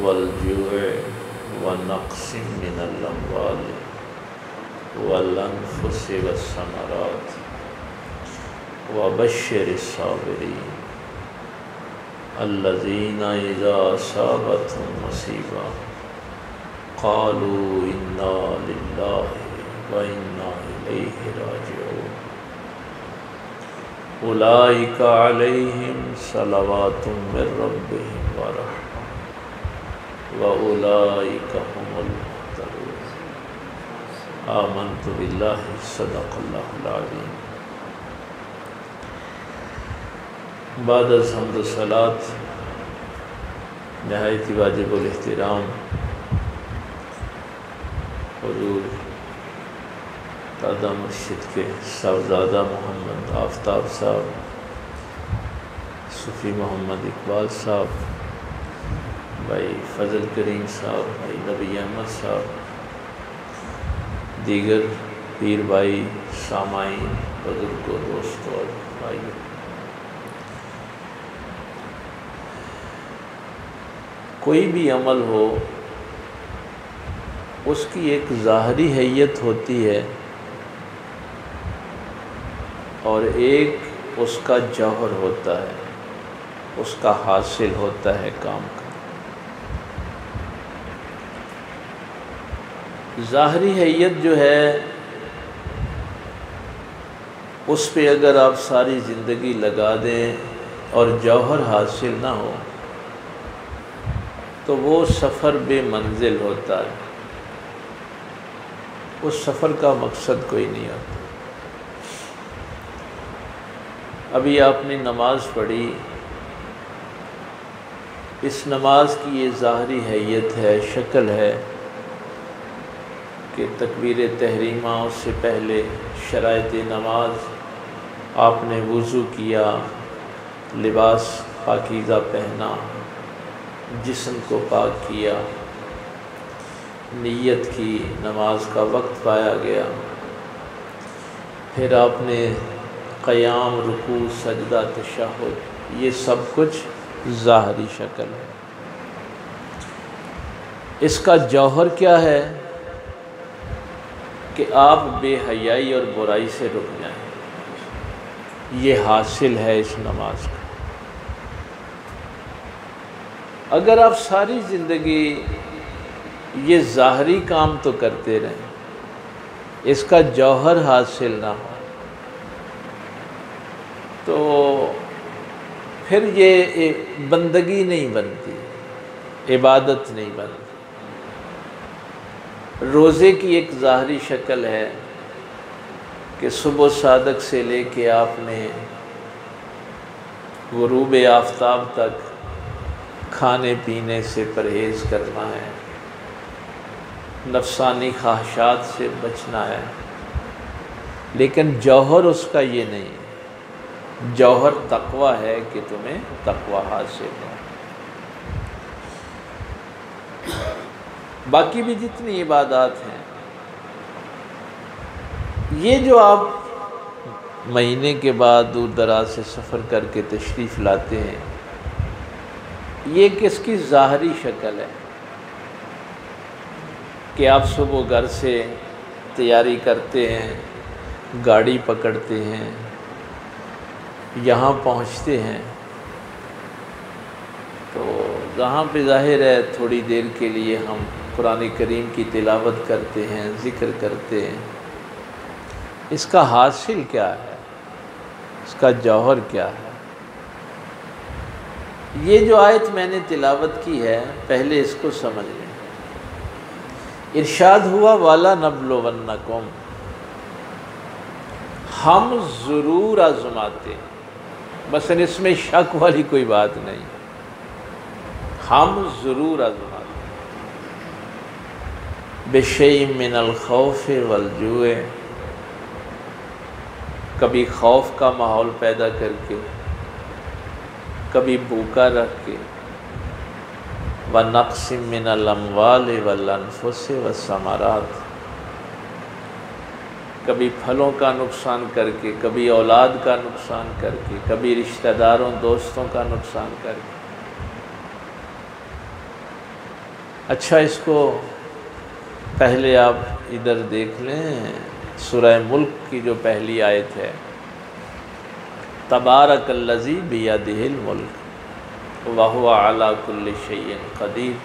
वल-जु'i व नक़्सिम मिनल अम्वालि वल अनफुसि वस्समरात व बश्शिरिस साबिरीन अल्लज़ीना इज़ा असाबतहुम मुसीबा क़ालू इन्ना लिल्लाहि व इन्ना इलैहि राजिऊन उलाइका अलैहिम सलवातुम मिर रब्बिहिम व रहमह व उलाइका हुमुल मुहतदून। आमन्तु बिल्लाहि सदक़ल्लाहुल अज़ीम। बाद अज़ हम्द व सलात नहायत वाजिबुल एहतराम हुज़ूर दादा मुर्शिद के साहबज़ादा मोहम्मद आफ्ताब साहब, सूफ़ी मोहम्मद इकबाल साहब, भाई फ़ज़ल करीम साहब, भाई नबी अहमद साहब, दीगर पीर भाई, सामाईन, बुज़ुर्गों, दोस्तों और भाइयों, कोई भी अमल हो उसकी एक ज़ाहरी हैयत होती है और एक उसका जौहर होता है, उसका हासिल होता है काम का। ज़ाहरी हैयत जो है उस पे अगर आप सारी ज़िंदगी लगा दें और जौहर हासिल ना हो तो वो सफ़र बेमंजिल होता है, उस सफ़र का मकसद कोई नहीं होता। अभी आपने नमाज़ पढ़ी, इस नमाज की ये ज़ाहरी हैयत है, शक्ल है कि तकबीर तहरीमा उससे पहले शराइत नमाज, आपने वुज़ू किया, लिबास पाकीज़ा पहना, जिस्म को पाक किया, नियत की, नमाज का वक्त पाया गया, फिर आपने क़याम, रुकू, सजदा, तशहुद, ये सब कुछ ज़ाहरी शक्ल है। इसका जौहर क्या है कि आप बेहयाई और बुराई से रुक जाएं, ये हासिल है इस नमाज का। अगर आप सारी ज़िंदगी ये ज़ाहरी काम तो करते रहें, इसका जौहर हासिल ना हो तो फिर ये बंदगी नहीं बनती, इबादत नहीं बनती। रोज़े की एक ज़ाहरी शक्ल है कि सुबह सादक से लेके आपने गुरूब आफ्ताब तक खाने पीने से परहेज़ करना है, नफसानी ख्वाहिशात से बचना है, लेकिन जौहर उसका ये नहीं है। जौहर तक़वा है कि तुम्हें तक़वा हासिल है। बाकी भी जितनी इबादत हैं, ये जो आप महीने के बाद दूर दराज से सफ़र करके तशरीफ़ लाते हैं, ये किसकी ज़ाहरी शक्ल है कि आप सुबह घर से तैयारी करते हैं, गाड़ी पकड़ते हैं, यहाँ पहुँचते हैं, तो जहाँ पे ज़ाहिर है थोड़ी देर के लिए हम कुरान करीम की तिलावत करते हैं, ज़िक्र करते हैं, इसका हासिल क्या है, इसका जौहर क्या है? ये जो आयत मैंने तिलावत की है, पहले इसको समझ लें। इरशाद हुआ वाला नबलुवन्नकुम, हम ज़रूर आज़माते हैं, बस इसमें शक वाली कोई बात नहीं, हम ज़रूर आज़माते हैं। बिशैइन मिनल खौफ़ वल जुए, कभी खौफ का माहौल पैदा करके, कभी भूखा रख के, व नक़्सिम मिनल अम्वाल वल अनफुस वस्समरात, कभी फलों का नुकसान करके, कभी औलाद का नुकसान करके, कभी रिश्तेदारों दोस्तों का नुकसान करके। अच्छा, इसको पहले आप इधर देख लें, सूरह मुल्क की जो पहली आयत है, तबारकल्लज़ी बियदिहिल मुल्क व हुवा अला कुल्लि शैइन क़दीर।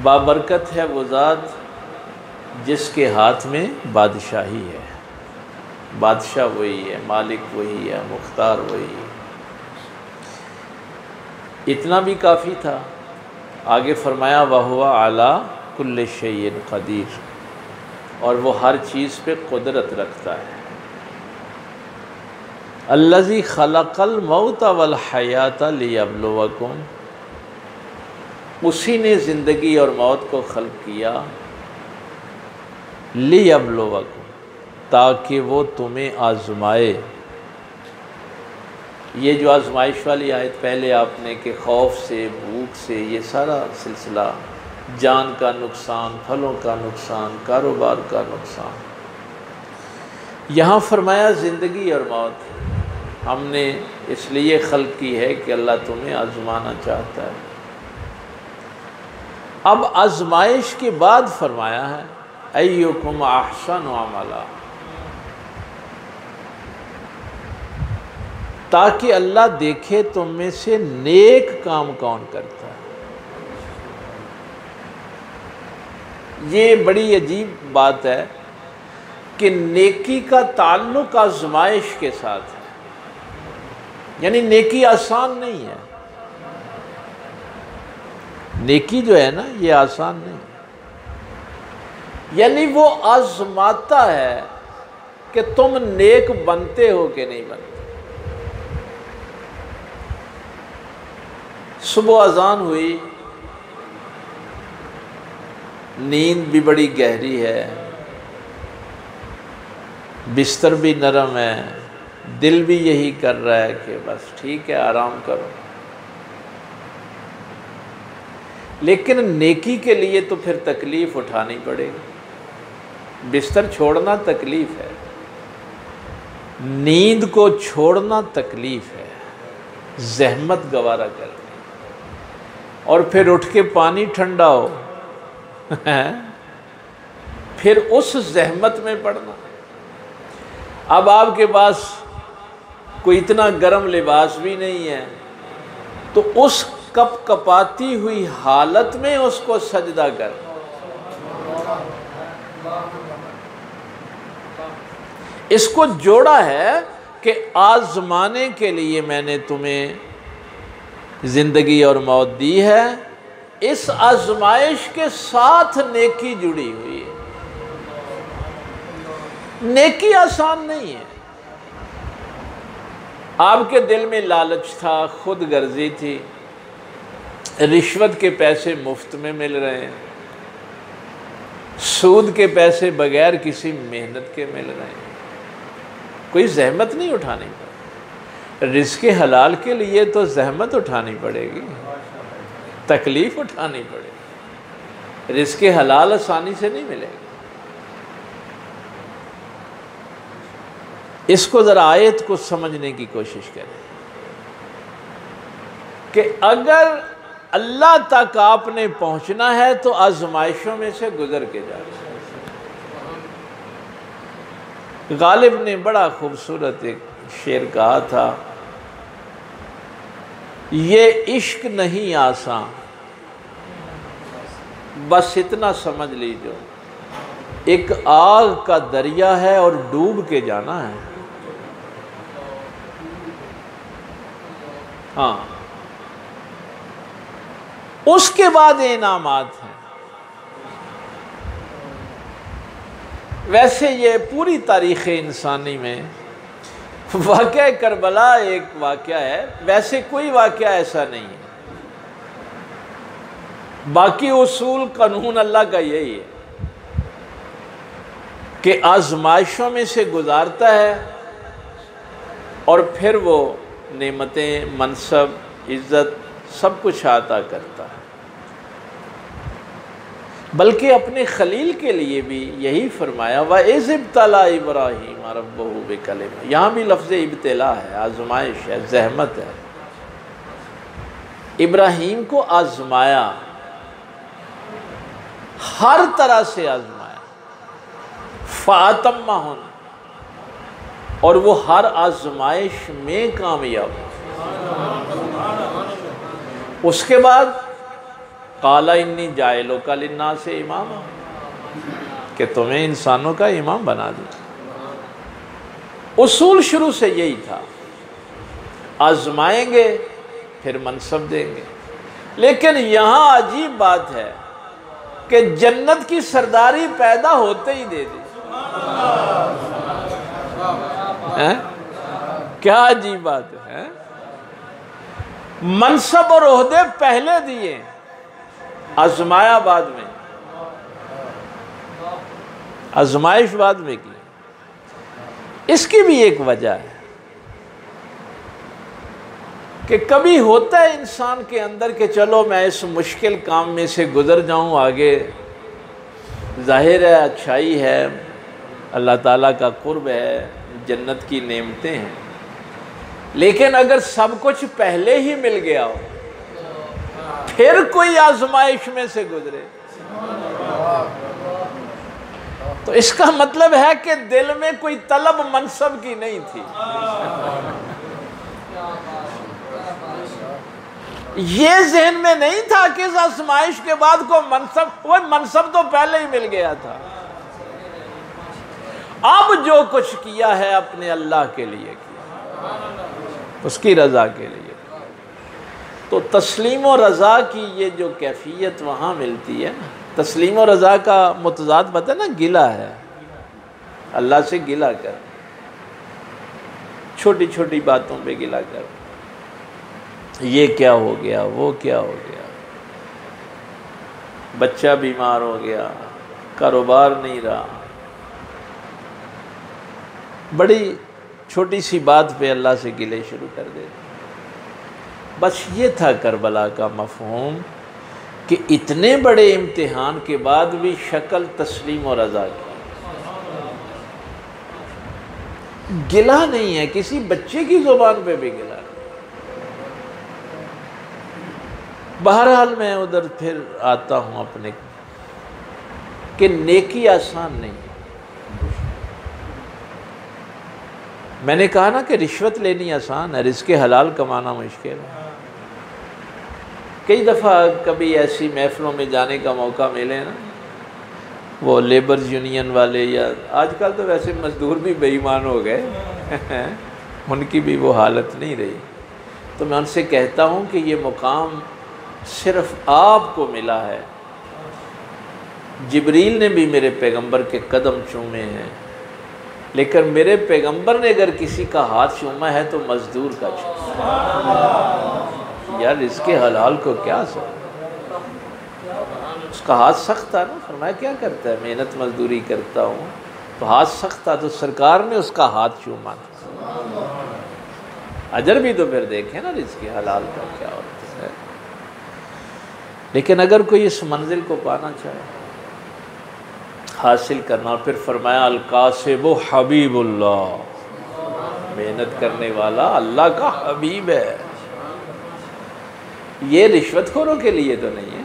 बाबरकत है वो ज़ात जिसके हाथ में बादशाही है। बादशाह वही है, मालिक वही है, मुख्तार वही है। इतना भी काफ़ी था। आगे फरमाया वहुवा अला कुल्लि शैइन क़दीर, और वो हर चीज़ पे कुदरत रखता है। अल्लज़ी खलक़ल मौत वल हयात लियब्लुवकुम, उसी ने ज़िंदगी और मौत को खल्क़ किया, लियब्लुवकुम, ताकि वो तुम्हें आज़माए। ये जो आज़माइश वाली आयत पहले आपने कि खौफ से, भूख से, ये सारा सिलसिला, जान का नुकसान, फलों का नुकसान, कारोबार का नुकसान, यहाँ फरमाया ज़िंदगी और मौत हमने इसलिए खल्क़ की है कि अल्लाह तुम्हें आज़माना चाहता है। अब आज़माइश के बाद फरमाया है अय्युकुम अहसनु अमला, ताकि अल्लाह देखे तुम में से नेक काम कौन करता है। ये बड़ी अजीब बात है कि नेकी का ताल्लुक आज़माइश के साथ है, यानी नेकी आसान नहीं है। नेकी जो है ना, ये आसान नहीं है, यानी वो आज़माता है कि तुम नेक बनते हो कि नहीं बनते। सुबह अजान हुई, नींद भी बड़ी गहरी है, बिस्तर भी नरम है, दिल भी यही कर रहा है कि बस ठीक है, आराम करो। लेकिन नेकी के लिए तो फिर तकलीफ़ उठानी पड़ेगी। बिस्तर छोड़ना तकलीफ़ है, नींद को छोड़ना तकलीफ़ है, ज़हमत गवारा करनी, और फिर उठ के पानी ठंडा हो फिर उस ज़हमत में पड़ना। अब आपके पास कोई इतना गर्म लिबास भी नहीं है, तो उस कपकपाती हुई हालत में उसको सजदा कर। इसको जोड़ा है कि आज़माने के लिए मैंने तुम्हें ज़िंदगी और मौत दी है। इस आज़माइश के साथ नेकी जुड़ी हुई है। नेकी आसान नहीं है। आपके दिल में लालच था, खुद गर्जी थी, रिश्वत के पैसे मुफ्त में मिल रहे हैं, सूद के पैसे बगैर किसी मेहनत के मिल रहे हैं, कोई जहमत नहीं उठानी पड़ेगी। रिज़्क़ हलाल के लिए तो जहमत उठानी पड़ेगी, तकलीफ़ उठानी पड़ेगी। रिज़्क़ हलाल आसानी से नहीं मिलेगा। इसको ज़रा आयत को समझने की कोशिश करें कि अगर अल्लाह तक आपने पहुंचना है तो आज़माइशों में से गुजर के जाना। गालिब ने बड़ा खूबसूरत एक शेर कहा था, ये इश्क नहीं आसान, बस इतना समझ लीजिए, एक आग का दरिया है और डूब के जाना है। हाँ, उसके बाद इनामात हैं। वैसे ये पूरी तारीख़ इंसानी में वाक़या करबला एक वाक़या है, वैसे कोई वाक़या ऐसा नहीं है। बाकी उसूल कानून अल्लाह का यही है कि आज़माइशों में से गुजारता है और फिर वो नेमतें, मनसब, इज़्ज़त सब कुछ अता करता है। बल्कि अपने खलील के लिए भी यही फरमाया, व इज़ इब्तला इब्राहीम रब्बहू बिकलिमा। यहाँ भी लफ्ज़ इब्तिला है, आज़माइश है, जहमत है। इब्राहीम को आज़माया, हर तरह से आजमाया, फातम्माहुन, और वो हर आजमाइश में कामयाब। उसके बाद काला इन्नी जाइलो का लिन्ना से इमाम, कि तुम्हें इंसानों का इमाम बना दिया। उसूल शुरू से यही था, आजमाएंगे फिर मनसब देंगे। लेकिन यहाँ अजीब बात है कि जन्नत की सरदारी पैदा होते ही दे दी। क्या अजीब बात है। मनसब और ओहदे पहले दिए, आजमाया बाद में, आजमाइश बाद में की। इसकी भी एक वजह है कि कभी होता है इंसान के अंदर कि चलो मैं इस मुश्किल काम में से गुजर जाऊं, आगे जाहिर है अच्छाई है, अल्लाह ताला का कुर्ब है, जन्नत की नेमतें हैं। लेकिन अगर सब कुछ पहले ही मिल गया हो, फिर कोई आजमाइश में से गुजरे, तो इसका मतलब है कि दिल में कोई तलब मनसब की नहीं थी। ये ज़हन में नहीं था कि इस आजमाइश के बाद को मनसब, वो मनसब तो पहले ही मिल गया था। अब जो कुछ किया है अपने अल्लाह के लिए किया, उसकी रज़ा के लिए। तो तस्लीम और रज़ा की ये जो कैफियत वहाँ मिलती है ना, तस्लीम और रज़ा का मुतज़ाद पता है ना, गिला है, अल्लाह से गिला कर, छोटी छोटी बातों पे गिला कर, ये क्या हो गया, वो क्या हो गया, बच्चा बीमार हो गया, कारोबार नहीं रहा, बड़ी छोटी सी बात पे अल्लाह से गिले शुरू कर देते। बस ये था करबला का मफ़हूम कि इतने बड़े इम्तिहान के बाद भी शक्ल तस्लीम और रज़ा की, गिला नहीं है, किसी बच्चे की ज़ुबान पे भी गिला नहीं। बहरहाल मैं उधर फिर आता हूँ अपने कि नेकी आसान नहीं। मैंने कहा ना कि रिश्वत लेनी आसान है, रिज़्क़े हलाल कमाना मुश्किल है। कई दफ़ा कभी ऐसी महफ़िलों में जाने का मौका मिले ना, वो लेबर्स यूनियन वाले, या आजकल तो वैसे मज़दूर भी बेईमान हो गए उनकी भी वो हालत नहीं रही, तो मैं उनसे कहता हूँ कि ये मुकाम सिर्फ़ आपको मिला है। जिब्रील ने भी मेरे पैगंबर के कदम चूमे हैं, लेकिन मेरे पैगंबर ने अगर किसी का हाथ चूमा है तो मज़दूर का चूमा। यार इसके हलाल को क्या सर, उसका हाथ सख्त था ना, फरमाया क्या करता है, मेहनत मजदूरी करता हूँ, तो हाथ सख्त था, तो सरकार ने उसका हाथ चूमा था। अजर भी तो फिर देखें ना इसके हलाल का क्या होता है। लेकिन अगर कोई इस मंजिल को पाना चाहे, हासिल करना, और फिर फरमाया अल-कासिबु हबीबुल्लाह, मेहनत करने वाला अल्लाह का हबीब है। ये रिश्वतखोरों के लिए तो नहीं है,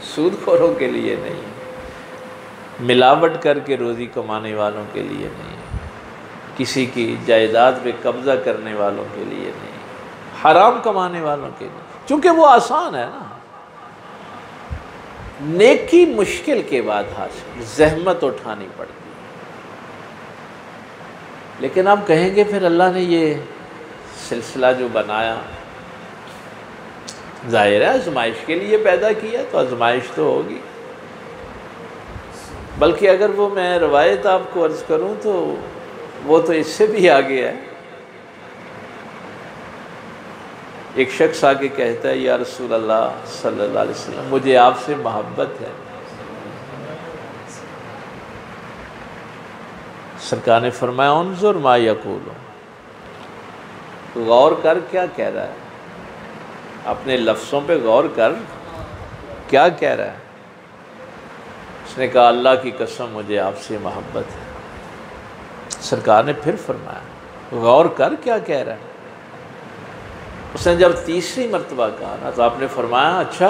सूदखोरों के लिए नहीं है, मिलावट करके रोज़ी कमाने वालों के लिए नहीं है, किसी की जायदाद पे कब्ज़ा करने वालों के लिए नहीं, हराम कमाने वालों के लिए, क्योंकि वो आसान है ना। नेकी मुश्किल के बाद हासिल, ज़हमत उठानी पड़ती है। लेकिन आप कहेंगे फिर अल्लाह ने ये सिलसिला जो बनाया, जाहिर है आजमाइश के लिए पैदा किया, तो आजमाइश तो होगी। बल्कि अगर वो मैं रवायत आपको अर्ज़ करूं तो वो तो इससे भी आगे है। एक शख्स आके कहता है, या रसूल अल्लाह सल्लल्लाहु अलैहि वसल्लम, मुझे आपसे मोहब्बत है। सरकार ने फरमाया, उन्जुर मा यक़ूलु, गौर कर क्या कह रहा है, अपने लफ्ज़ों पे गौर कर, क्या कह रहा है। उसने कहा, अल्लाह की कसम मुझे आपसे मोहब्बत है। सरकार ने फिर फरमाया, गौर कर क्या कह रहा है। उसने जब तीसरी मर्तबा कहा ना, तो आपने फरमाया, अच्छा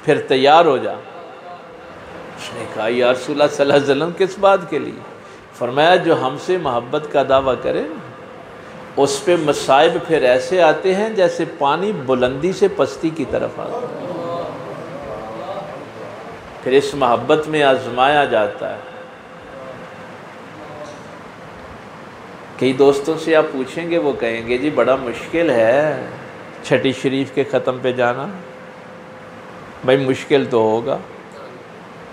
फिर तैयार हो जा, उसने कहा या रसूलल्लाह सल्लल्लाहु अलैहि वसल्लम किस बात के लिए? फरमाया जो हमसे मोहब्बत का दावा करे उस पे मसाइब फिर ऐसे आते हैं जैसे पानी बुलंदी से पस्ती की तरफ आता है, फिर इस मोहब्बत में आजमाया जाता है। कई दोस्तों से आप पूछेंगे वो कहेंगे जी बड़ा मुश्किल है छठी शरीफ के ख़त्म पे जाना। भाई मुश्किल तो होगा,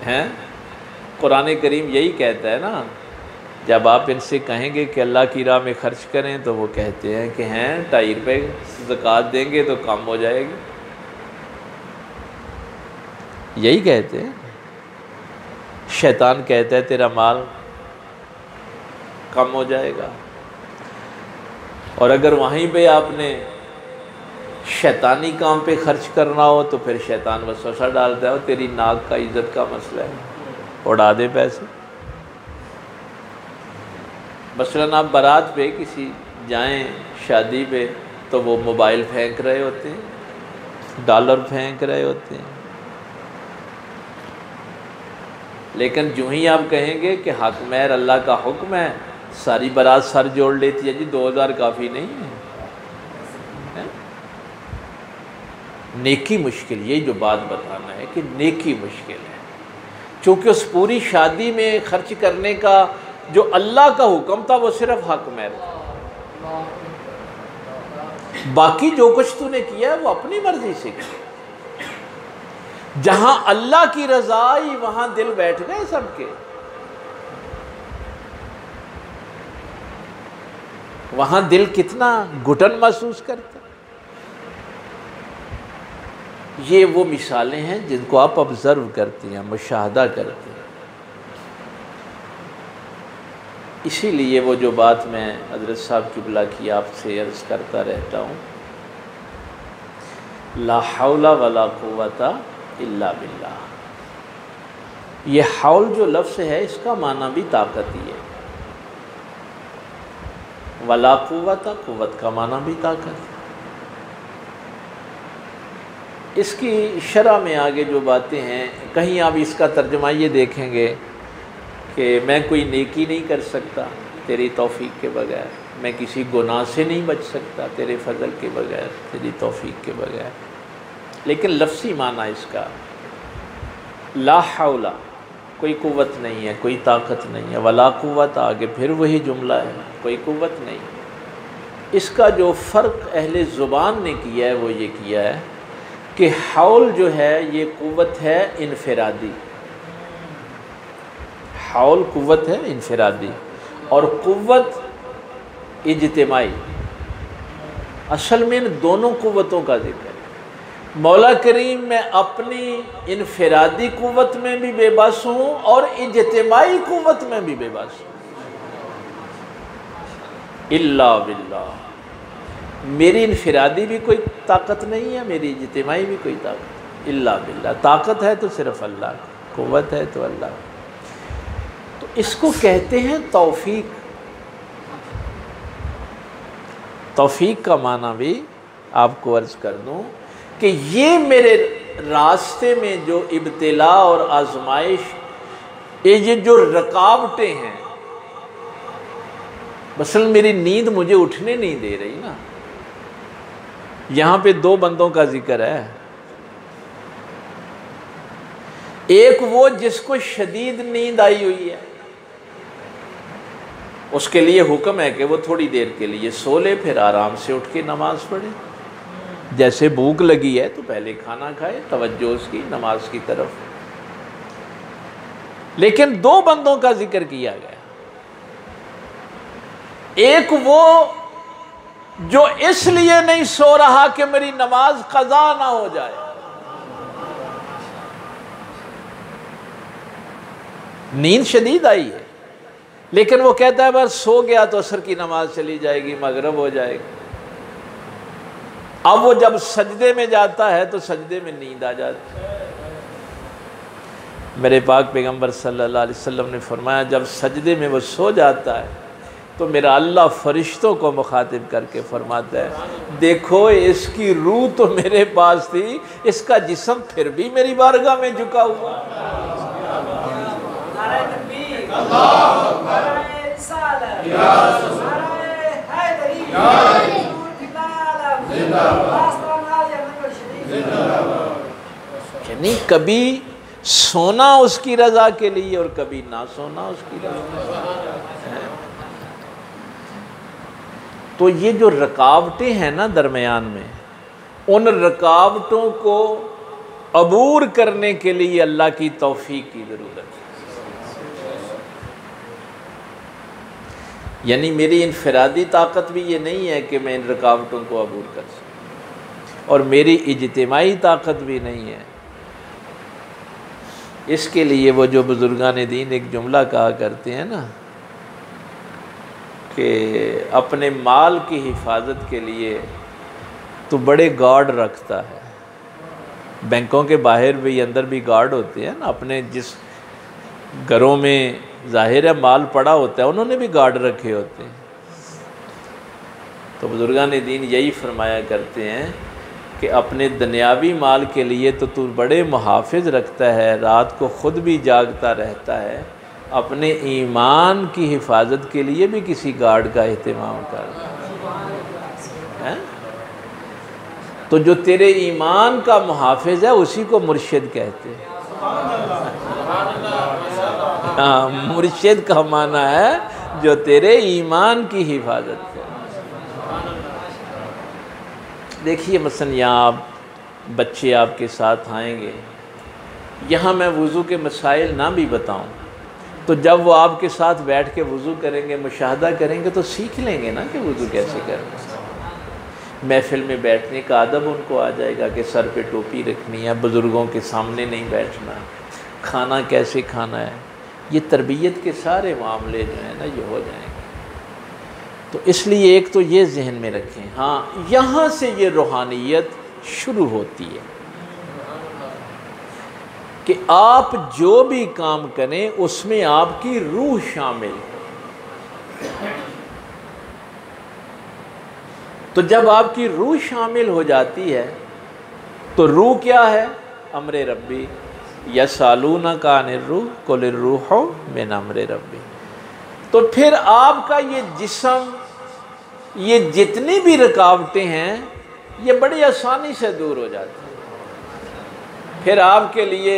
हैं? कुरान करीम यही कहता है ना, जब आप इनसे कहेंगे कि अल्लाह की राह में खर्च करें तो वो कहते हैं कि हैं 2.5 रुपये ज़कात देंगे तो कम हो जाएगी, यही कहते हैं। शैतान कहता है तेरा माल कम हो जाएगा, और अगर वहीं पे आपने शैतानी काम पे खर्च करना हो तो फिर शैतान वसवसा डालता है तेरी नाक का इज़्ज़त का मसला है, उड़ा दे पैसे। मसलन आप बारात पे किसी जाएं शादी पे तो वो मोबाइल फेंक रहे होते हैं, डॉलर फेंक रहे होते हैं, लेकिन जो ही आप कहेंगे कि हक महर अल्लाह का हुक्म है, सारी बारात सर जोड़ लेती है जी 2000 काफ़ी नहीं है, है? नेकी मुश्किल, यही जो बात बताना है कि नेकी मुश्किल है, क्योंकि उस पूरी शादी में खर्च करने का जो अल्लाह का हुक्म था वो सिर्फ हक महर था, बाकी जो कुछ तूने किया है वो अपनी मर्जी से किया। जहां अल्लाह की रज़ा आई वहां दिल बैठ गए सबके, वहां दिल कितना घुटन महसूस करता। ये वो मिसालें हैं जिनको आप ऑब्ज़र्व करती हैं, मुशाहदा करते हैं। इसीलिए वो जो बात मैं हज़रत साहब क़िबला की आपसे अर्ज़ करता रहता हूँ, ला हौला वला कुव्वता इल्ला बिल्लाह, ये हौल जो लफ्ज़ है इसका माना भी ताकत ही है, वला कुव्वता कुव्वत का माना भी ताकत है। इसकी शरह में आगे जो बातें हैं, कहीं आप इसका तर्जुमा ये देखेंगे कि मैं कोई नेकी नहीं कर सकता तेरी तौफीक के बगैर, मैं किसी गुनाह से नहीं बच सकता तेरे फजल के बगैर, तेरी तौफीक के बगैर। लेकिन लफ्ज़ी माना इसका ला हौला, कोई कुव्वत नहीं है, कोई ताकत नहीं है, वला कुव्वत आगे फिर वही जुमला है, कोई कुव्वत नहीं। इसका जो फ़र्क अहले ज़ुबान ने किया है वो ये किया है कि हौल जो है ये कुव्वत है इनफिरादी, हौल कुव्वत है इनफिरादी, और कुव्वत इज्तिमाई। असल में इन दोनों कुव्वतों का जिक्र है। मौला करीम मैं अपनी इनफिरादी कुव्वत में भी बेबस हूँ और इज्तिमाई कुव्वत में भी बेबस हूँ। इल्ला बिल्लाह, मेरी इनफिरादी भी कोई ताकत नहीं है, मेरी इज्तिमाई भी कोई ताकत, इल्ला बिल्लाह। ताकत है तो सिर्फ अल्लाह, कुव्वत है तो अल्लाह। तो इसको कहते हैं तौफीक। तौफीक का माना भी आपको अर्ज़ कर दूं कि ये मेरे रास्ते में जो इब्तिला और आजमाइश, ये जो रुकावटें हैं, मसलन मेरी नींद मुझे उठने नहीं दे रही ना। यहाँ पे 2 बंदों का जिक्र है, एक वो जिसको शदीद नींद आई हुई है, उसके लिए हुक्म है कि वो थोड़ी देर के लिए सो ले, फिर आराम से उठ के नमाज पढ़े। जैसे भूख लगी है तो पहले खाना खाए, तवज्जो उसकी नमाज की तरफ। लेकिन 2 बंदों का जिक्र किया गया, एक वो जो इसलिए नहीं सो रहा कि मेरी नमाज कज़ा ना हो जाए, नींद शदीद आई है, लेकिन वो कहता है बस सो गया तो असर की नमाज चली जाएगी, मगरिब हो जाएगी। अब वो जब सजदे में जाता है तो सजदे में नींद आ जाती है। मेरे पाक पैगंबर सल्लल्लाहु अलैहि वसल्लम ने फरमाया जब सजदे में वो सो जाता है तो मेरा अल्लाह फरिश्तों को मुखातिब करके फरमाता है देखो इसकी रूह तो मेरे पास थी, इसका जिस्म फिर भी मेरी बारगाह में झुका हुआ। यानी कभी सोना उसकी रजा के लिए और कभी ना सोना उसकी रजा। तो ये जो रुकावटें हैं ना दरमियान में, उन रुकावटों को अबूर करने के लिए अल्लाह की तौफीक की ज़रूरत है। यानी मेरी इनफरादी ताकत भी ये नहीं है कि मैं इन रुकावटों को अबूर कर सकूँ, और मेरी इज्तिमाई ताकत भी नहीं है। इसके लिए वो जो बुजुर्गान दीन एक जुमला कहा करते हैं ना कि अपने माल की हिफाजत के लिए तो बड़े गार्ड रखता है। बैंकों के बाहर भी अंदर भी गार्ड होते हैं ना, अपने जिस घरों में ज़ाहिर है माल पड़ा होता है उन्होंने भी गार्ड रखे होते हैं। तो बुजुर्गान दीन यही फरमाया करते हैं कि अपने दुनियावी माल के लिए तो तू बड़े मुहाफ़िज़ रखता है, रात को ख़ुद भी जागता रहता है, अपने ईमान की हिफाजत के लिए भी किसी गार्ड का एहतमाम कर है। तो जो तेरे ईमान का मुहाफ़िज़ है उसी को मुर्शिद कहते हैं। हाँ, मुर्शिद का माना है जो तेरे ईमान की हिफाजत करे। देखिए मसलन यहाँ आप बच्चे आपके साथ आएंगे, यहाँ मैं वज़ू के मसाइल ना भी बताऊँ तो जब वो आपके साथ बैठ के वज़ू करेंगे, मुशाहदा करेंगे तो सीख लेंगे ना कि वज़ू कैसे करना। महफ़िल में बैठने का अदब उनको आ जाएगा कि सर पे टोपी रखनी है, बुज़ुर्गों के सामने नहीं बैठना, खाना कैसे खाना है। ये तरबियत के सारे मामले जो हैं ना ये हो जाएंगे। तो इसलिए एक तो ये जहन में रखें, हाँ यहाँ से ये रूहानियत शुरू होती है कि आप जो भी काम करें उसमें आपकी रूह शामिल हो। तो जब आपकी रूह शामिल हो जाती है तो रूह क्या है? अमरे रब्बी यसालूना का अनिर्रूह कुल रूह मिन अमरे रब्बी। तो फिर आपका ये जिस्म, ये जितनी भी रुकावटें हैं ये बड़ी आसानी से दूर हो जाती हैं। फिर आपके लिए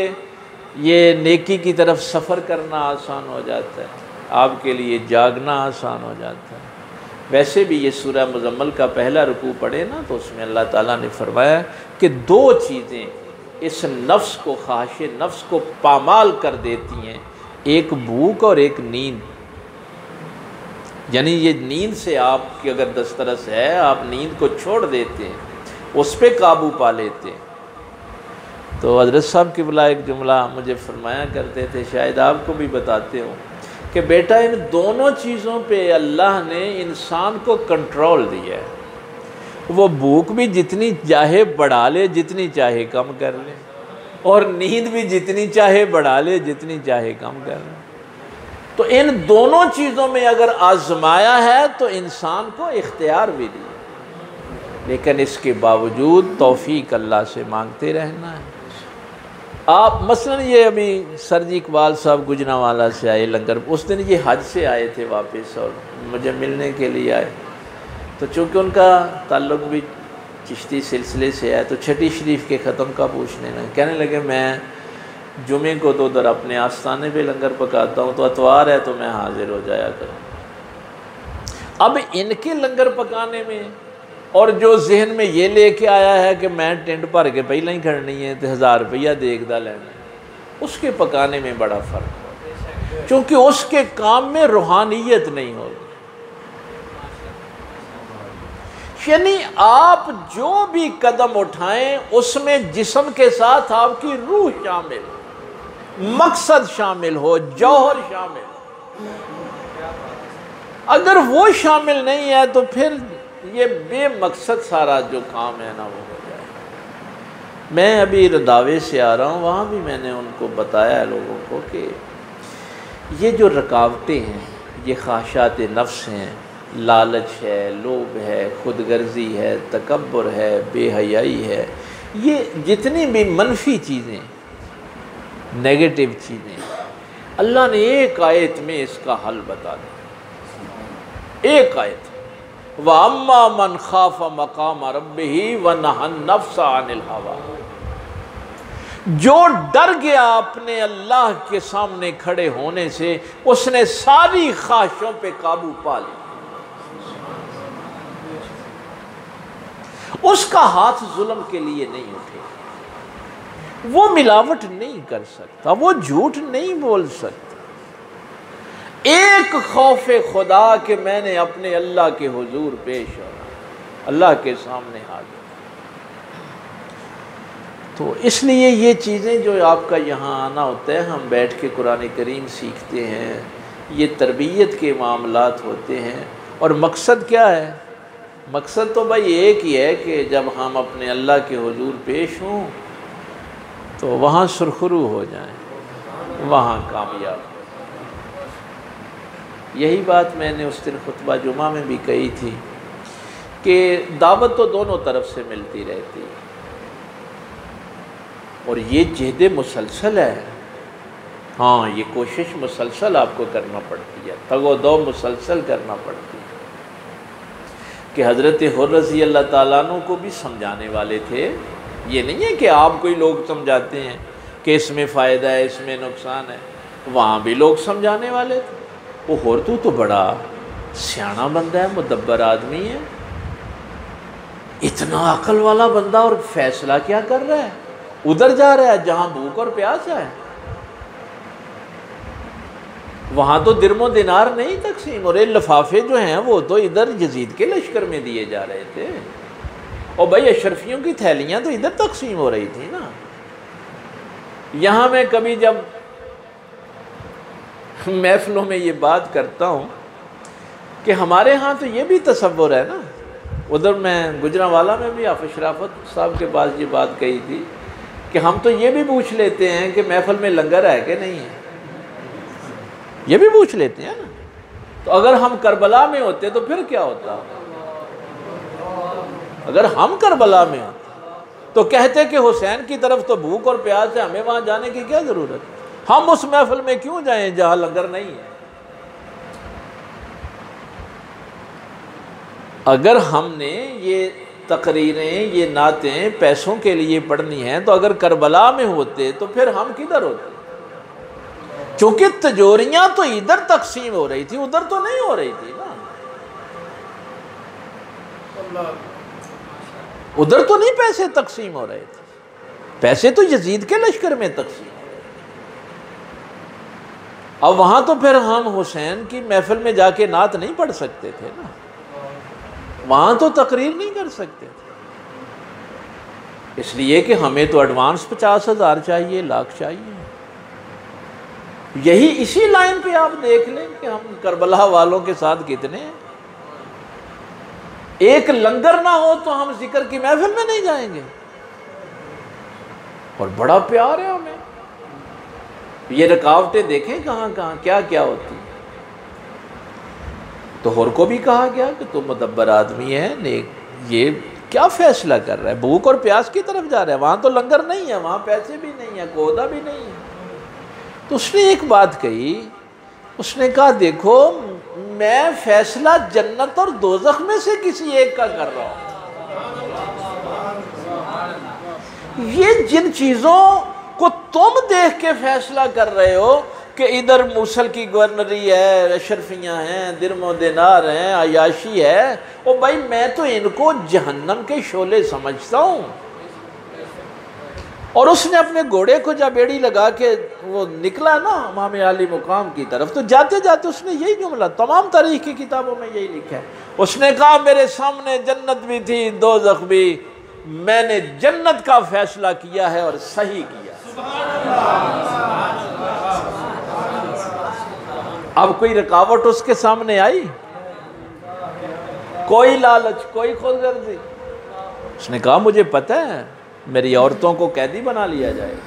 ये नेकी की तरफ सफ़र करना आसान हो जाता है, आपके लिए जागना आसान हो जाता है। वैसे भी ये सूरह मुज़म्मल का पहला रुकू पढ़े ना तो उसमें अल्लाह ताला ने फरमाया कि दो चीज़ें इस नफ्स को, ख्वाहिश नफ्स को पामाल कर देती हैं, एक भूख और एक नींद। यानी ये नींद से आपकी अगर दस्तरस है, आप नींद को छोड़ देते हैं, उस पर काबू पा लेते हैं। तो हज़रत साहब क़िबला एक जुमला मुझे फरमाया करते थे, शायद आपको भी बताते हो, कि बेटा इन दोनों चीज़ों पे अल्लाह ने इंसान को कंट्रोल दिया है। वो भूख भी जितनी चाहे बढ़ा ले, जितनी चाहे कम कर ले, और नींद भी जितनी चाहे बढ़ा ले, जितनी चाहे कम कर ले। तो इन दोनों चीज़ों में अगर आजमाया है तो इंसान को इख्तियार भी दिया, लेकिन इसके बावजूद तौफीक अल्लाह से मांगते रहना है। आप मसलन ये अभी सरजी इकबाल साहब गुजरांवाला से आए लंगर, उस दिन ये हज से आए थे वापस और मुझे मिलने के लिए आए। तो चूँकि उनका ताल्लुक़ भी चिश्ती सिलसिले से है तो छठी शरीफ के ख़त्म का पूछने लगे। कहने लगे मैं जुमे को तो उधर अपने आस्थाने पे लंगर पकाता हूँ, तो अतवार है तो मैं हाजिर हो जाया करूँ। अब इनके लंगर पकाने में और जो जहन में ये लेके आया है कि मैं टेंट भर के पहले ही खड़नी है तो 1000 रुपया देखदा लेना, उसके पकाने में बड़ा फ़र्क, क्योंकि उसके काम में रूहानियत नहीं होगी। यानी आप जो भी कदम उठाएं उसमें जिस्म के साथ आपकी रूह शामिल, मकसद शामिल हो, जौहर शामिल। अगर वो शामिल नहीं है तो फिर ये बेमकसद सारा जो काम है ना वो हो जाए। मैं अभी रदावे से आ रहा हूँ, वहाँ भी मैंने उनको बताया लोगों को कि ये जो रुकावटें हैं ये ख्वाहिशात नफ्स हैं, लालच है, लोभ है, खुदगर्जी है, तकब्बुर है, बेहयाई है, ये जितनी भी मनफी चीज़ें, नेगेटिव चीज़ें, अल्लाह ने एक आयत में इसका हल बता दिया, एक आयत। व अम्मा मन खाफा मकाम रब्बिही व नहन नफ्स अनिल हवा, जो डर गया अपने अल्लाह के सामने खड़े होने से, उसने सारी ख्वाहिशों पे काबू पा लिया। उसका हाथ जुल्म के लिए नहीं उठे, वो मिलावट नहीं कर सकता, वो झूठ नहीं बोल सकता। एक खौफे खुदा के मैंने अपने अल्लाह के हुजूर पेश होना, अल्लाह के सामने हाजिर। तो इसलिए ये चीज़ें जो आपका यहाँ आना होता है, हम बैठ के कुरान करीम सीखते हैं, ये तरबियत के मामलात होते हैं। और मकसद क्या है? मकसद तो भाई एक ही है कि जब हम अपने अल्लाह के हुजूर पेश हों तो वहाँ सुरखरू हो जाएं, वहाँ कामयाब। यही बात मैंने उस दिन खुतबा जुमा में भी कही थी कि दावत तो दोनों तरफ से मिलती रहती है, और ये जिहद मुसलसल है। हाँ, ये कोशिश मुसलसल आपको करना पड़ती है, तगो-दो मुसलसल करना पड़ती है। कि हज़रत हुर रज़ी अल्लाह ताला अन्हु को भी समझाने वाले थे। ये नहीं है कि आप कोई लोग समझाते हैं कि इसमें फ़ायदा है, इसमें नुकसान है, वहाँ भी लोग समझाने वाले थे। वो हुर तो बड़ा सियाना बंदा है, मुदब्बर आदमी है, इतना अकल वाला बंदा, और फैसला क्या कर रहा है? उधर जा रहा है जहाँ भूख और प्यास है। वहाँ तो दिरमो दिनार नहीं तकसीम हो रहे, लिफाफे जो हैं वो तो इधर यजीद के लश्कर में दिए जा रहे थे, और भाई अशरफियों की थैलियाँ तो इधर तकसीम हो रही थी ना। यहाँ मैं कभी जब महफिलों में ये बात करता हूँ कि हमारे यहाँ तो ये भी तसव्वुर है ना, उधर मैं गुजरांवाला में भी हाफिज शराफत साहब के पास ये बात कही थी कि हम तो ये भी पूछ लेते हैं कि महफिल में लंगर है कि नहीं है, ये भी पूछ लेते हैं ना। तो अगर हम करबला में होते तो फिर क्या होता? अगर हम करबला में होते तो कहते कि हुसैन की तरफ तो भूख और प्यास है, हमें वहां जाने की क्या जरूरत, हम उस महफिल में क्यों जाएं जहां लंगर नहीं है। अगर हमने ये तकरीरें, ये नातें पैसों के लिए पढ़नी हैं, तो अगर करबला में होते तो फिर हम किधर होते? क्योंकि तिजोरियां तो इधर तकसीम हो रही थी, उधर तो नहीं हो रही थी ना। उधर तो नहीं पैसे तकसीम हो रहे थे, पैसे तो यजीद के लश्कर में तकसीम। अब वहां तो फिर हम हुसैन की महफिल में जाके नात नहीं पढ़ सकते थे ना, वहां तो तकरीर नहीं कर सकते थे, इसलिए कि हमें तो एडवांस 50,000 चाहिए, लाख चाहिए। यही इसी लाइन पे आप देख लें कि हम करबला वालों के साथ कितने हैं। एक लंगर ना हो तो हम जिक्र की महफिल में नहीं जाएंगे, और बड़ा प्यार है हमें। ये रुकावटें देखें कहाँ कहाँ क्या क्या होती है। तो हुर को भी कहा गया कि तुम मुदब्बर आदमी है, नेक, ये क्या फैसला कर रहा है? भूख और प्यास की तरफ जा रहा है, वहां तो लंगर नहीं है, वहां पैसे भी नहीं है, कोदा भी नहीं है। तो उसने एक बात कही, उसने कहा देखो मैं फैसला जन्नत और दोज़ख में से किसी एक का कर रहा हूं। ये जिन चीजों को तुम देख के फैसला कर रहे हो कि इधर मूसल की गवर्नरी है, अशरफियाँ हैं, दिरमो दिनार हैं, अयाशी है, और भाई मैं तो इनको जहन्नम के शोले समझता हूँ। और उसने अपने घोड़े को जब बेड़ी लगा के वो निकला ना इमाम आली मुकाम की तरफ, तो जाते जाते उसने यही जुमला, तमाम तारीख की किताबों में यही लिखा है, उसने कहा मेरे सामने जन्नत भी थी, दोज़ख भी, मैंने जन्नत का फैसला किया है और सही किया। अब कोई रुकावट उसके सामने आई? कोई लालच, कोई खुदगर्जी? उसने कहा मुझे पता है मेरी औरतों को कैदी बना लिया जाएगा।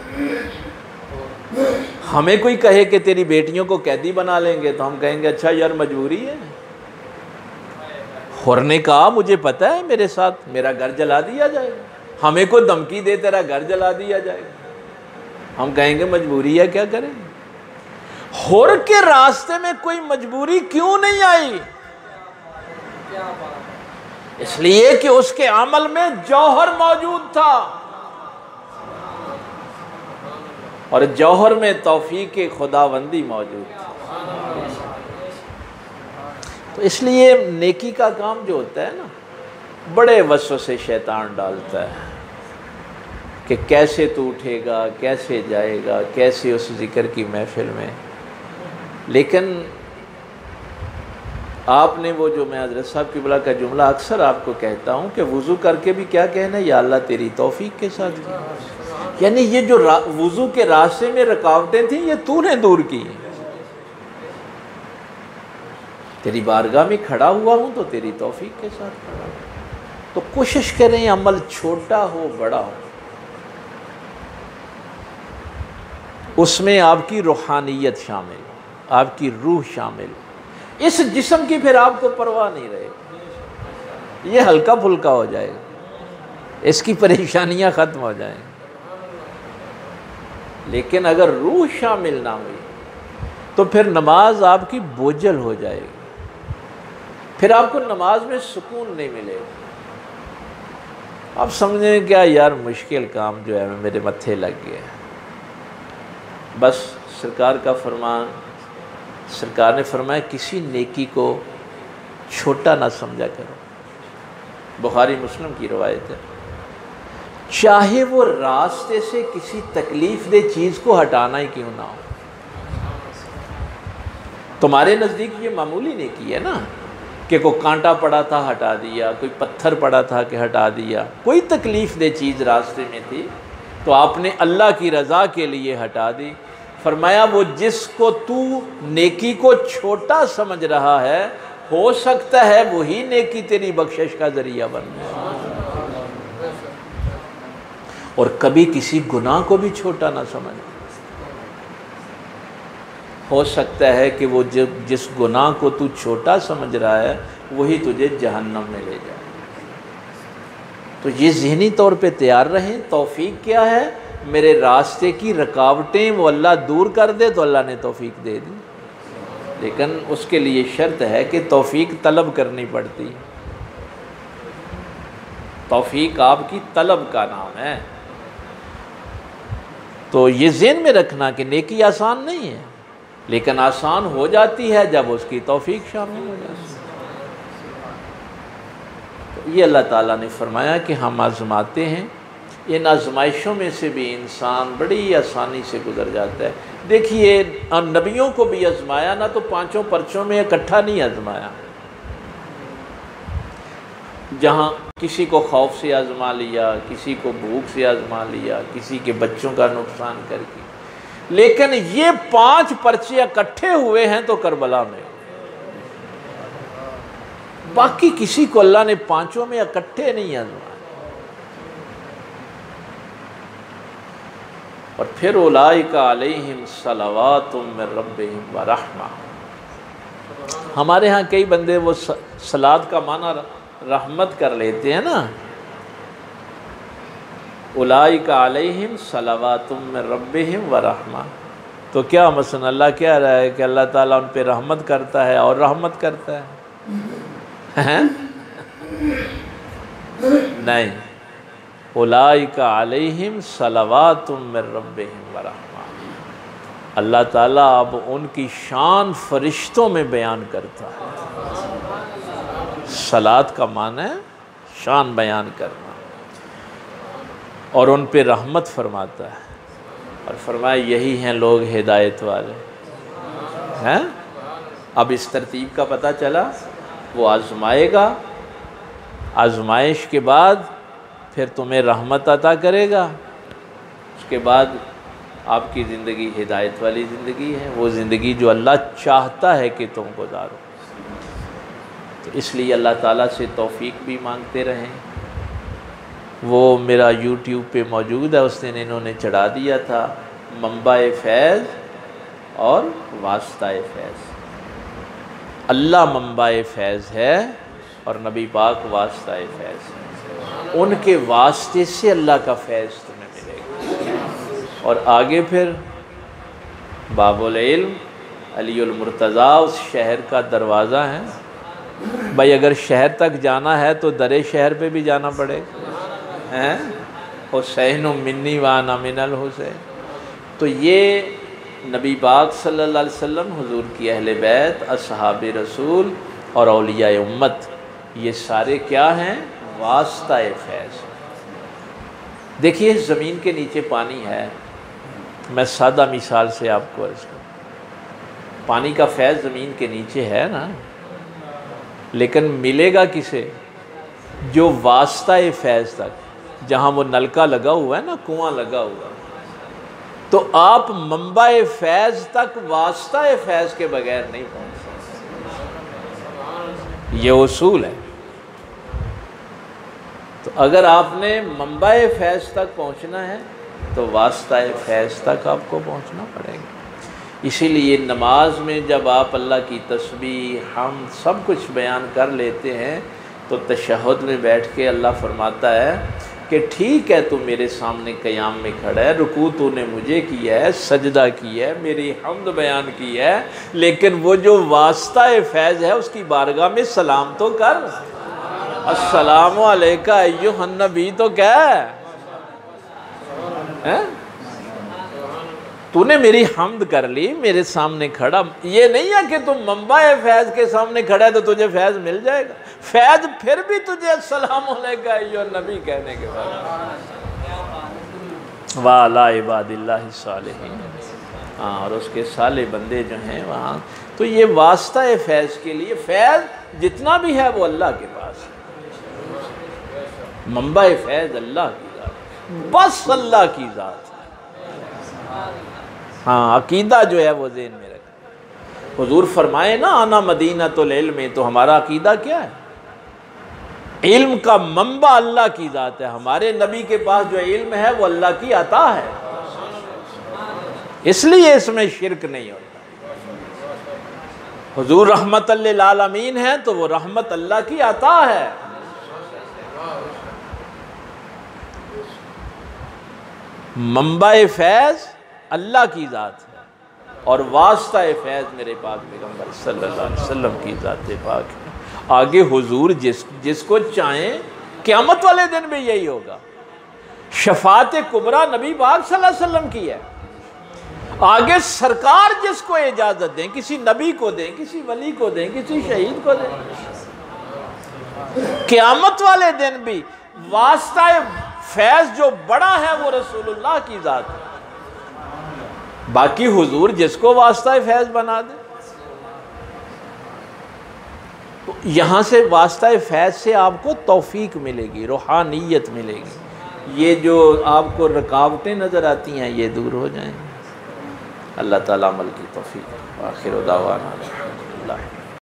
हमें कोई कहे कि तेरी बेटियों को कैदी बना लेंगे तो हम कहेंगे अच्छा यार मजबूरी है। हुर ने कहा मुझे पता है मेरे साथ मेरा घर जला दिया जाएगा, हमें कोई धमकी दे तेरा घर जला दिया जाएगा, हम कहेंगे मजबूरी है क्या करें। हुर के रास्ते में कोई मजबूरी क्यों नहीं आई? इसलिए कि उसके अमल में जौहर मौजूद था, और जौहर में तौफीक खुदाबंदी मौजूद थी। तो इसलिए नेकी का काम जो होता है ना, बड़े वसवसे शैतान डालता है कि कैसे तू उठेगा, कैसे जाएगा, कैसे उस जिक्र की महफिल में। लेकिन आपने वो जो मैं हज़रत साहब क़िबला का जुमला अक्सर आपको कहता हूँ कि वज़ू करके भी क्या कहना है, या अल्लाह तेरी तौफीक के साथ की। यानी ये जो वज़ू के रास्ते में रुकावटें थी, ये तूने दूर की। तेरी बारगाह में खड़ा हुआ हूँ तो तेरी तौफीक के साथ खड़ा हूँ। तो कोशिश करें अमल छोटा हो बड़ा हो, उसमें आपकी रूहानियत शामिल हो, आपकी रूह शामिल हो। इस जिस्म की फिर आपको परवाह नहीं रहेगी, ये हल्का फुल्का हो जाएगा, इसकी परेशानियां ख़त्म हो जाएंगी। लेकिन अगर रूह शामिल ना हुई तो फिर नमाज आपकी बोझल हो जाएगी, फिर आपको नमाज में सुकून नहीं मिलेगा। आप समझें क्या यार, मुश्किल काम जो है मेरे मत्थे लग गया। बस सरकार का फरमान, सरकार ने फरमाया किसी नेकी को छोटा ना समझा करो। बुखारी मुस्लिम की रवायत है। चाहे वो रास्ते से किसी तकलीफ दे चीज़ को हटाना ही क्यों ना हो। तुम्हारे नज़दीक ये मामूली नेकी है ना, कि कोई कांटा पड़ा था हटा दिया, कोई पत्थर पड़ा था कि हटा दिया, कोई तकलीफ़ दे चीज़ रास्ते में थी तो आपने अल्लाह की रज़ा के लिए हटा दी। फरमाया वो जिसको तू नेकी को छोटा समझ रहा है, हो सकता है वही नेकी तेरी बख्शिश का ज़रिया बन जाए। और कभी किसी गुनाह को भी छोटा ना समझ, हो सकता है कि वो जिस गुनाह को तू छोटा समझ रहा है वही तुझे जहन्नम में ले जाए। तो ये ज़हनी तौर पे तैयार रहें। तौफीक क्या है? मेरे रास्ते की रुकावटें वो अल्लाह दूर कर दे तो अल्लाह ने तौफीक दे दी, लेकिन उसके लिए शर्त है कि तौफीक तलब करनी पड़ती है। तौफीक आपकी तलब का नाम है। तो ये ज़हन में रखना कि नेकी आसान नहीं है, लेकिन आसान हो जाती है जब उसकी तौफीक शामिल हो जाती है। तो ये अल्लाह ताला ने फरमाया कि हम आज़माते हैं, इन आजमाइशों में से भी इंसान बड़ी आसानी से गुजर जाता है। देखिए नबियों को भी आजमाया ना, तो पांचों पर्चों में इकट्ठा नहीं आजमाया। जहाँ किसी को खौफ से आजमा लिया, किसी को भूख से आजमा लिया, किसी के बच्चों का नुकसान करके, लेकिन ये 5 पर्चे इकट्ठे हुए हैं तो करबला में। बाकी किसी को अल्लाह ने पांचों में इकट्ठे नहीं आजमाया। और फिर उलाइका अलैहिम सलवातुम मिर रब्बिहिम व रहमा। हमारे यहाँ कई बंदे वो सलात का माना रहमत कर लेते हैं ना। उलाइका अलैहिम सलवातुम मिर रब्बिहिम व रहमा, तो क्या मसलन अल्लाह क्या रहा है कि अल्लाह ताला उन पे रहमत करता है और रहमत करता है? नहीं, उलाइका अलैहिम सलवातुम मिर रब्बिहिम व रहमा। अल्लाह ताला अब उनकी शान फरिश्तों में बयान करता है। सलात का माना है शान बयान करना, और उन पे रहमत फरमाता है। और फरमाया यही हैं लोग हिदायत वाले हैं। अब इस तरतीब का पता चला, वो आजमाएगा, आजमाइश के बाद फिर तुम्हें रहमत अता करेगा, उसके बाद आपकी ज़िंदगी हिदायत वाली ज़िंदगी है, वो ज़िंदगी जो अल्लाह चाहता है कि तुम गुजारो। तो इसलिए अल्लाह ताला से तौफीक भी मांगते रहें। वो मेरा यूट्यूब पे मौजूद है, उस दिन इन्होंने चढ़ा दिया था मंबाए फैज़ और वास्ताए फैज़। अल्लाह मंबाए फैज़ है और नबी पाक वास्ताए फैज़ है। उनके वास्ते से अल्लाह का फैज़ तुम्हें मिलेगा। और आगे फिर बाबुल इल्म अलीउल मुर्तज़ा उस शहर का दरवाज़ा है। भाई अगर शहर तक जाना है तो दरे शहर पे भी जाना पड़ेगा, हैं? हुसैन मिन्नी व अना मिनल हुसैन। तो ये नबी पाक सल्लल्लाहु अलैहि वसल्लम, हुजूर की अहले बैत, असहाब रसूल और औलिया उम्मत, ये सारे क्या हैं? वास्ता फैज़। देखिए ज़मीन के नीचे पानी है, मैं सादा मिसाल से आपको अर्ज़ करूँ, पानी का फैज़ ज़मीन के नीचे है ना, लेकिन मिलेगा किसे? जो वास्ता फैज़ तक, जहाँ वो नलका लगा हुआ है ना, कुआं लगा हुआ है, तो आप मंबा फैज़ तक वास्ता फैज़ के बगैर नहीं पहुँच सकते। ये उसूल है। तो अगर आपने मंबा फैज़ तक पहुँचना है तो वास्ता फैज़ तक आपको पहुँचना पड़ेगा। इसीलिए नमाज में जब आप अल्लाह की तस्बीह, हम सब कुछ बयान कर लेते हैं तो तशहुद में बैठ के अल्लाह फरमाता है कि ठीक है, तू मेरे सामने क़याम में खड़ा है, रुकू तूने मुझे किया है, सजदा किया है, मेरी हम्द बयान की है, लेकिन वो जो वास्ता फैज़ है उसकी बारगाह में सलाम तो कर, अस्सलामु अलैका अय्युहन नबी तो क्या है? तूने मेरी हम्द कर ली, मेरे सामने खड़ा। ये नहीं है कि तुम मंबा फैज़ के सामने खड़ा है तो तुझे फैज़ मिल जाएगा। फैज़ फिर भी तुझे अस्सलामु अलैका अय्युहन नबी कहने के बाद वा अला इबादिल्लाहि सालिहीन, हाँ, और उसके साले बंदे जो हैं वहाँ। तो ये वास्ता फैज़ के लिए, फैज़ जितना भी है वो अल्लाह के पास है। मंबा फैज़ अल्लाह की ज़ात, बस अल्लाह की ज़ात। हाँ, अकीदा जो है वो ज़हन में रखें। हुजूर फरमाए ना आना मदीनतुल इल्म, तो हमारा अकीदा क्या है? इल्म का मंबा अल्लाह की ज़ात है। हमारे नबी के पास जो इल्म है वो अल्लाह की अता है, इसलिए इसमें शिरक नहीं होता। हुजूर रहमत लिल आलमीन है तो वो रहमत अल्लाह की अता है। मंबा फैज़ अल्लाह की ज़ात है और वास्ता फैज़ मेरे पाक पैगम्बर सल्लल्लाहु अलैहि वसल्लम की ज़ात पाक है। आगे हुजूर जिसको चाहें, क़यामत वाले दिन भी यही होगा। शफात कुबरा नबी पाक सल्लल्लाहु अलैहि वसल्लम की है। आगे सरकार जिसको इजाज़त दें, किसी नबी को दें, किसी वली को दें, किसी शहीद को दें, क़यामत वाले दिन भी वास्ता फैज़ जो बड़ा है वो रसूलुल्लाह की ज़ात है। बाकी हुजूर जिसको वास्ता फैज़ बना दे। तो यहाँ से वास्ता फैज़ से आपको तौफीक मिलेगी, रूहानियत मिलेगी। ये जो आपको रुकावटें नज़र आती हैं ये दूर हो जाएंगी। अल्लाह ताला अमल की तौफीक। आखिर दावाना अल्हम्दुलिल्लाह।